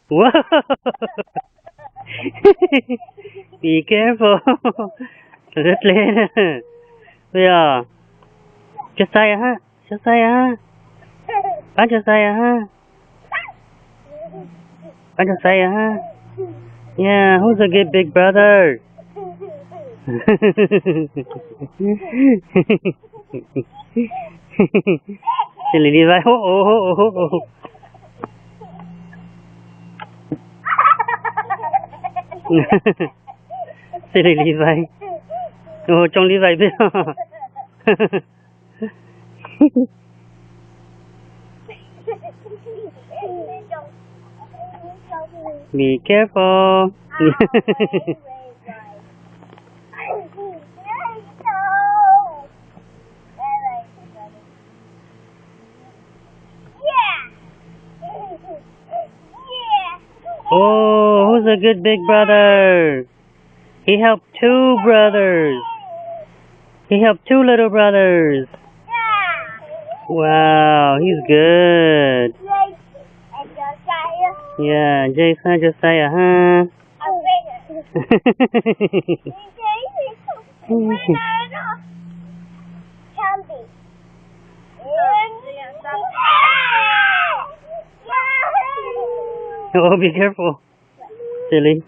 Whoa! Be careful. Rất lên. Bây giờ Josiah ha. Josiah ha. Bắn Josiah ha. Bắn Josiah ha. Yeah, who's a good big brother? Silly Levi. Oh. Silly Levi. Oh, trong Levi biết. Be careful. Oh, who's a good big brother? He helped two brothers. He helped two little brothers. Wow, he's good. Yeah, Jason, Josiah, huh? Oh, be careful. Silly.